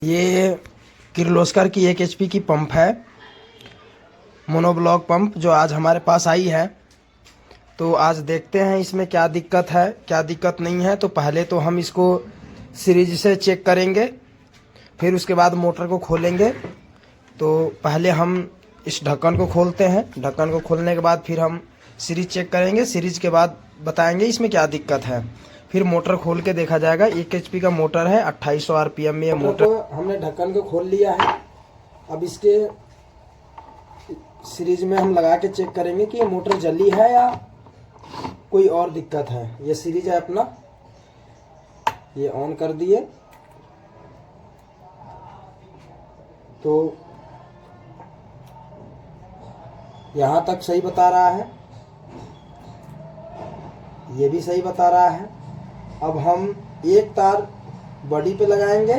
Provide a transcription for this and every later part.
ये किर्लोस्कर की 1 HP की पंप है, मोनोब्लॉक पंप, जो आज हमारे पास आई है। तो आज देखते हैं इसमें क्या दिक्कत है, क्या दिक्कत नहीं है। तो पहले तो हम इसको सीरीज से चेक करेंगे, फिर उसके बाद मोटर को खोलेंगे। तो पहले हम इस ढक्कन को खोलते हैं। ढक्कन को खोलने के बाद फिर हम सीरीज चेक करेंगे। सीरीज के बाद बताएंगे इसमें क्या दिक्कत है। फिर मोटर खोल के देखा जाएगा। 1 HP का मोटर है, 2800 RPM में ये मोटर। हमने ढक्कन को खोल लिया है। अब इसके सीरीज में हम लगा के चेक करेंगे कि ये मोटर जली है या कोई और दिक्कत है। ये सीरीज है अपना, ये ऑन कर दिए। तो यहाँ तक सही बता रहा है, ये भी सही बता रहा है। अब हम एक तार बॉडी पे लगाएंगे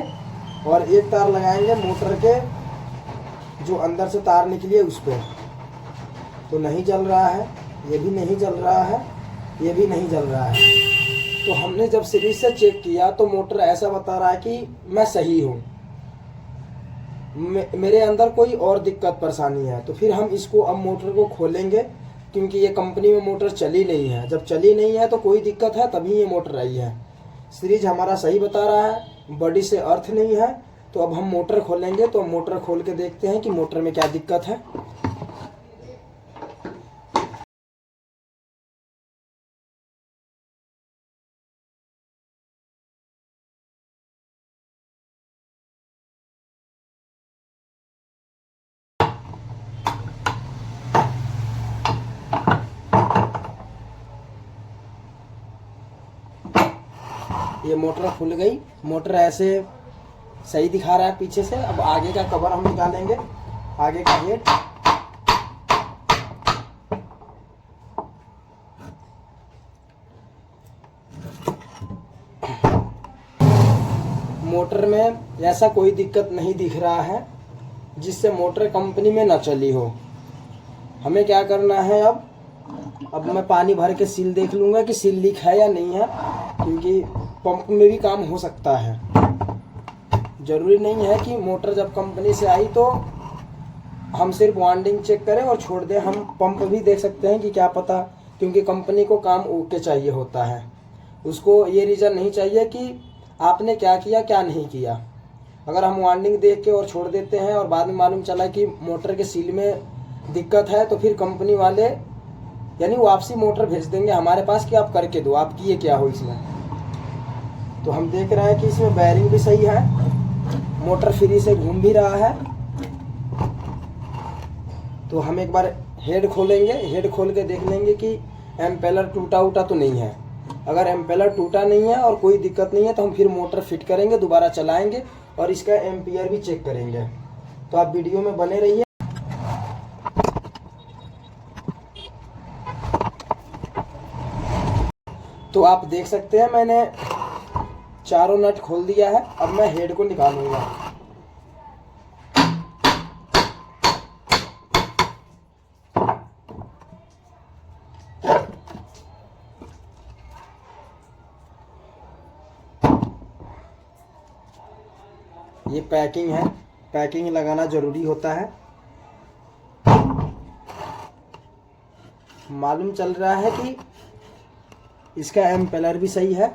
और एक तार लगाएंगे मोटर के जो अंदर से तार निकली है उस पर। तो नहीं जल रहा है, ये भी नहीं जल रहा है, ये भी नहीं जल रहा है। तो हमने जब सीरीज से चेक किया तो मोटर ऐसा बता रहा है कि मैं सही हूँ, मेरे अंदर कोई और दिक्कत परेशानी है। तो फिर हम इसको अब मोटर को खोलेंगे, क्योंकि ये कंपनी में मोटर चली नहीं है। जब चली नहीं है तो कोई दिक्कत है, तभी ये मोटर आई है। सीरीज हमारा सही बता रहा है, बॉडी से अर्थ नहीं है। तो अब हम मोटर खोलेंगे। तो मोटर खोल के देखते हैं कि मोटर में क्या दिक्कत है। ये मोटर खुल गई। मोटर ऐसे सही दिखा रहा है पीछे से। अब आगे का कवर हम निकालेंगे, आगे का हेड। मोटर में ऐसा कोई दिक्कत नहीं दिख रहा है जिससे मोटर कंपनी में ना चली हो। हमें क्या करना है, अब मैं पानी भर के सील देख लूँगा कि सील लीक है या नहीं है, क्योंकि पंप में भी काम हो सकता है। ज़रूरी नहीं है कि मोटर जब कंपनी से आई तो हम सिर्फ वाइंडिंग चेक करें और छोड़ दें। हम पंप भी देख सकते हैं कि क्या पता, क्योंकि कंपनी को काम ओके चाहिए होता है। उसको ये रीज़न नहीं चाहिए कि आपने क्या किया क्या नहीं किया। अगर हम वाइंडिंग देख के और छोड़ देते हैं और बाद में मालूम चला कि मोटर के सील में दिक्कत है, तो फिर कंपनी वाले यानी वापसी मोटर भेज देंगे हमारे पास कि आप करके दो, आप किए क्या हो इसमें। तो हम देख रहे हैं कि इसमें बेयरिंग भी सही है, मोटर फ्री से घूम भी रहा है। तो हम एक बार हेड खोलेंगे। हेड खोल के देख लेंगे कि एम्पेलर टूटा उटा तो नहीं है। अगर एम्पेलर टूटा नहीं है और कोई दिक्कत नहीं है तो हम फिर मोटर फिट करेंगे, दोबारा चलाएंगे और इसका एम्पियर भी चेक करेंगे। तो आप वीडियो में बने रहिए। तो आप देख सकते हैं मैंने चारों नट खोल दिया है। अब मैं हेड को निकालूंगा। ये पैकिंग है, पैकिंग लगाना जरूरी होता है। मालूम चल रहा है कि इसका एम्पेलर भी सही है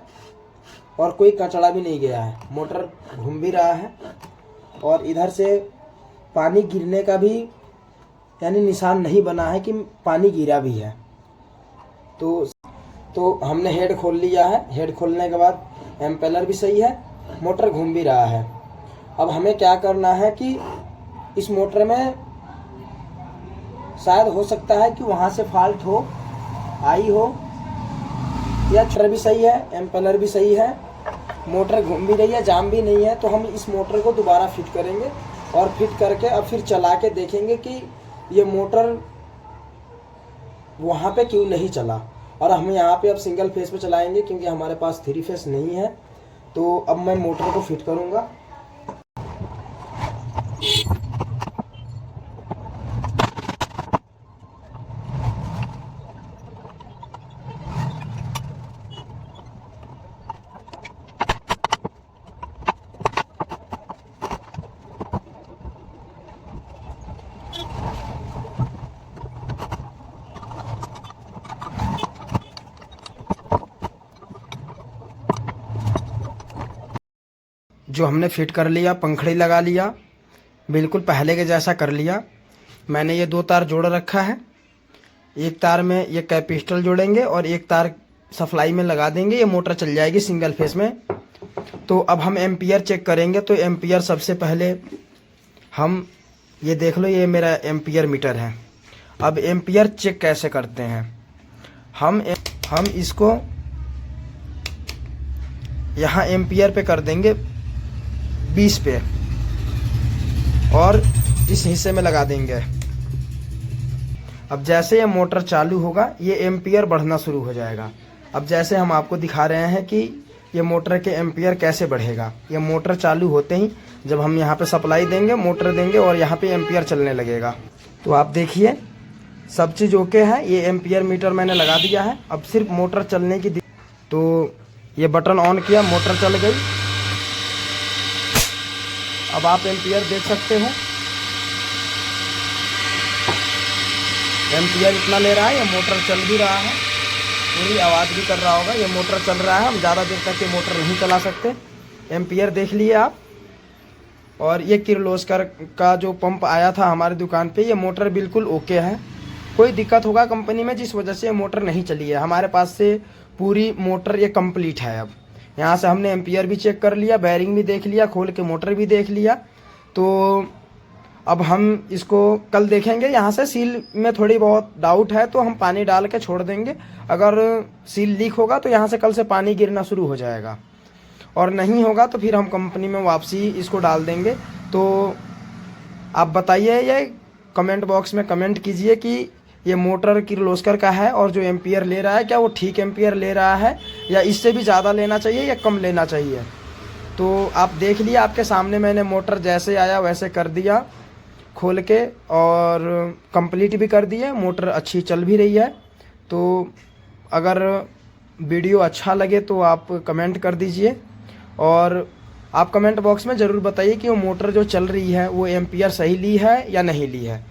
और कोई कचड़ा भी नहीं गया है, मोटर घूम भी रहा है और इधर से पानी गिरने का भी यानी निशान नहीं बना है कि पानी गिरा भी है। तो हमने हेड खोल लिया है। हेड खोलने के बाद एम्पेलर भी सही है, मोटर घूम भी रहा है। अब हमें क्या करना है कि इस मोटर में शायद हो सकता है कि वहाँ से फॉल्ट हो आई हो, या मोटर भी सही है, एम्पेलर भी सही है, मोटर घूम भी रही है, जाम भी नहीं है। तो हम इस मोटर को दोबारा फिट करेंगे और फिट करके अब फिर चला के देखेंगे कि ये मोटर वहाँ पे क्यों नहीं चला। और हम यहाँ पे अब सिंगल फेस पे चलाएंगे क्योंकि हमारे पास 3 फेस नहीं है। तो अब मैं मोटर को फिट करूँगा। जो हमने फिट कर लिया, पंखड़ी लगा लिया, बिल्कुल पहले के जैसा कर लिया। मैंने ये 2 तार जोड़ रखा है। एक तार में ये कैपिस्टल जोड़ेंगे और एक तार सप्लाई में लगा देंगे, ये मोटर चल जाएगी सिंगल फेस में। तो अब हम एम्पियर चेक करेंगे। तो एम्पियर सबसे पहले हम ये देख लो, ये मेरा एम्पियर मीटर है। अब एम्पियर चेक कैसे करते हैं, हम इसको यहाँ एम्पियर पे कर देंगे 20 पे और इस हिस्से में लगा देंगे। अब जैसे ये मोटर चालू होगा ये एम्पियर बढ़ना शुरू हो जाएगा। अब जैसे हम आपको दिखा रहे हैं कि ये मोटर के एम्पियर कैसे बढ़ेगा। ये मोटर चालू होते ही जब हम यहाँ पे सप्लाई देंगे, मोटर देंगे और यहाँ पे एम्पियर चलने लगेगा। तो आप देखिए सब चीज़ ओके है। ये एम्पियर मीटर मैंने लगा दिया है। अब सिर्फ मोटर चलने की तो ये बटन ऑन किया, मोटर चल गई। अब आप एम्पियर देख सकते हो, एम्पियर इतना ले रहा है। ये मोटर चल भी रहा है, पूरी आवाज़ भी कर रहा होगा। ये मोटर चल रहा है। हम ज़्यादा देर तक ये मोटर नहीं चला सकते। एम्पियर देख लिए आप। और ये किर्लोस्कर का जो पंप आया था हमारी दुकान पे, ये मोटर बिल्कुल ओके है। कोई दिक्कत होगा कंपनी में जिस वजह से ये मोटर नहीं चली है। हमारे पास से पूरी मोटर ये कंप्लीट है। अब यहाँ से हमने एम्पियर भी चेक कर लिया, बैरिंग भी देख लिया, खोल के मोटर भी देख लिया। तो अब हम इसको कल देखेंगे। यहाँ से सील में थोड़ी बहुत डाउट है तो हम पानी डाल के छोड़ देंगे। अगर सील लीक होगा तो यहाँ से कल से पानी गिरना शुरू हो जाएगा, और नहीं होगा तो फिर हम कंपनी में वापसी इसको डाल देंगे। तो आप बताइए, ये कमेंट बॉक्स में कमेंट कीजिए कि ये मोटर किर्लोस्कर का है और जो एम्पियर ले रहा है क्या वो ठीक एम्पियर ले रहा है या इससे भी ज़्यादा लेना चाहिए या कम लेना चाहिए। तो आप देख लिए, आपके सामने मैंने मोटर जैसे आया वैसे कर दिया खोल के, और कंप्लीट भी कर दिया। मोटर अच्छी चल भी रही है। तो अगर वीडियो अच्छा लगे तो आप कमेंट कर दीजिए, और आप कमेंट बॉक्स में ज़रूर बताइए कि वो मोटर जो चल रही है वो एम्पियर सही ली है या नहीं ली है।